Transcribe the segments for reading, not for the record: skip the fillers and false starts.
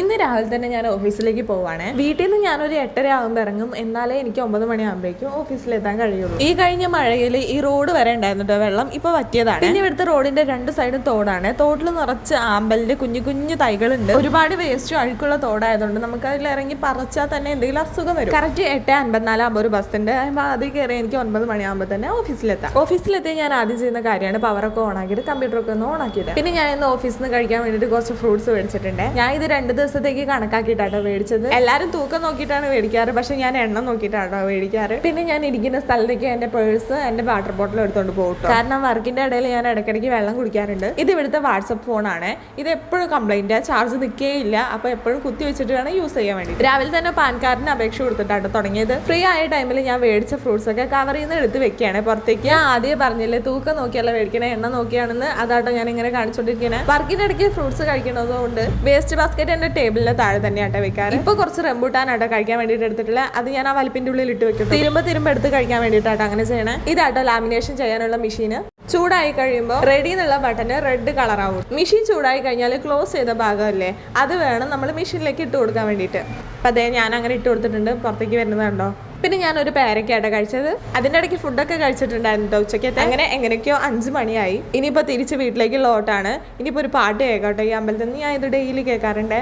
ഇന്ന് രാവിലെ തന്നെ ഞാൻ ഓഫീസിലേക്ക് പോവാണ്. വീട്ടിൽ നിന്ന് ഞാനൊരു 8:30 ആകുമ്പോൾ ഇറങ്ങും. എന്നാലേ എനിക്ക് 9 മണിയാകുമ്പോഴേക്കും ഓഫീസിലെത്താൻ കഴിയുള്ളൂ. ഈ കഴിഞ്ഞ മഴയിൽ ഈ റോഡ് വരെ ഉണ്ടായിരുന്നു വെള്ളം, ഇപ്പൊ പറ്റിയതാണ്. പിന്നെ ഇവിടുത്തെ റോഡിന്റെ 2 സൈഡും തോടാണ്. തോട്ടിൽ നിറച്ച് ആമ്പലിന്റെ കുഞ്ഞു കുഞ്ഞു തൈകളുണ്ട്. ഒരുപാട് വേസ്റ്റ് അഴുക്കുള്ള തോടായതുകൊണ്ട് നമുക്ക് അതിൽ ഇറങ്ങി പറിച്ചാൽ തന്നെ എന്തെങ്കിലും അസുഖം വരും. കറക്റ്റ് 8:54 ആകുമ്പോൾ ഒരു ബസ് ഉണ്ട്. ആദ്യം കയറി എനിക്ക് 9 മണിയാകുമ്പോൾ തന്നെ ഓഫീസിലെത്താം. ഓഫീസിലെത്തി ഞാൻ ആദ്യം ചെയ്യുന്ന കാര്യമാണ് പവറൊക്കെ ഓൺ ആക്കിയിട്ട് കമ്പ്യൂട്ടറൊക്കെ ഒന്ന് ഓൺ ആക്കിയത്. പിന്നെ ഞാൻ ഇന്ന് ഓഫീസിൽ നിന്ന് കഴിക്കാൻ വേണ്ടിയിട്ട് കുറച്ച് ഫ്രൂട്ട്സ് മേടിച്ചിട്ടുണ്ട്. ഞാൻ ഇത് 2 ദിവസത്തേക്ക് കണക്കാക്കിയിട്ടാട്ടോ മേടിച്ചത്. എല്ലാരും തൂക്കം നോക്കിയിട്ടാണ് മേടിക്കാറ്, പക്ഷെ ഞാൻ എണ്ണം നോക്കിയിട്ടാട്ടോ മേടിക്കാറ്. പിന്നെ ഞാൻ ഇരിക്കുന്ന സ്ഥലത്തേക്ക് എന്റെ പേഴ്സ്, എന്റെ വാട്ടർ ബോട്ടിൽ എടുത്തോണ്ട് പോകും. കാരണം വർക്കിന്റെ ഇടയിൽ ഞാൻ ഇടയ്ക്കിടയ്ക്ക് വെള്ളം കുടിക്കാറുണ്ട്. ഇത് ഇവിടുത്തെ വാട്സപ്പ് ഫോണാണ്. ഇത് എപ്പോഴും കംപ്ലൈന്റ്, ചാർജ് നിൽക്കേയില്ല. അപ്പൊ എപ്പോഴും കുത്തി വെച്ചിട്ട് വേണം യൂസ് ചെയ്യാൻ വേണ്ടി. രാവിലെ തന്നെ പാൻ കാർഡിന് അപേക്ഷ കൊടുത്തിട്ടാട്ടോ തുടങ്ങിയത്. ഫ്രീ ആയ ടൈമിൽ ഞാൻ മേടിച്ച ഫ്രൂട്ട്സ് ഒക്കെ കവറിൽ നിന്ന് എടുത്ത് വെക്കുകയാണ് പുറത്തേക്ക്. ഞാൻ ആദ്യം പറഞ്ഞില്ലേ തൂക്കം നോക്കിയല്ല മേടിക്കണേ, എണ്ണ നോക്കിയാണെന്ന്. അതാട്ടോ ഞാൻ ഇങ്ങനെ കാണിച്ചോണ്ടിരിക്കണേ. വർക്കിന്റെ ഇടയ്ക്ക് ഫ്രൂട്ട്സ് കഴിക്കുന്നതുകൊണ്ട് വേസ്റ്റ് ബാസ്ക്കറ്റ് എന്റെ ടേബിളിൽ താഴെ തന്നെയാട്ടോ വെക്കാറ്. ഇപ്പൊ കുറച്ച് റംബൂട്ടാനാട്ടോ കഴിക്കാൻ വേണ്ടിയിട്ട് എടുത്തിട്ടില്ല. അത് ഞാൻ ആ വലിപ്പിന്റെ ഉള്ളിൽ ഇട്ട് വെക്കും. തിരുമ്പ എടുത്ത് കഴിക്കാൻ വേണ്ടിയിട്ടാട്ടോ അങ്ങനെ ചെയ്യണേ. ഇതാട്ടോ ലാമിനേഷൻ ചെയ്യാനുള്ള മെഷീന്. ചൂടായി കഴിയുമ്പോൾ റെഡി എന്നുള്ള ബട്ടന് റെഡ് കളർ ആവും. മെഷീൻ ചൂടായി കഴിഞ്ഞാൽ ക്ലോസ് ചെയ്ത ഭാഗമല്ലേ, അത് വേണം നമ്മൾ മെഷീനിലേക്ക് ഇട്ട് കൊടുക്കാൻ വേണ്ടിയിട്ട്. അപ്പൊ അതേ ഞാൻ അങ്ങനെ ഇട്ട് കൊടുത്തിട്ടുണ്ട്. പുറത്തേക്ക് വരുന്നത് കണ്ടോ. പിന്നെ ഞാനൊരു പേരക്കാട്ടോ കഴിച്ചത്. അതിൻ്റെ ഇടയ്ക്ക് ഫുഡൊക്കെ കഴിച്ചിട്ടുണ്ടായിരുന്നു ഉച്ചക്കത്തെ. അങ്ങനെ എങ്ങനെയൊക്കെയോ 5 മണിയായി. ഇനിയിപ്പോൾ തിരിച്ച് വീട്ടിലേക്കുള്ള ഓട്ടാണ്. ഇനിയിപ്പോൾ ഒരു പാട്ട് കേൾക്കട്ടോ ഈ അമ്പലത്തിൽ നിന്ന്. ഞാൻ ഇത് ഡെയിലി കേൾക്കാറുണ്ട്.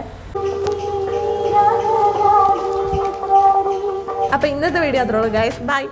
അപ്പോൾ ഇന്നത്തെ വീഡിയോ അത്രയുള്ളൂ ഗൈസ്. ബൈ.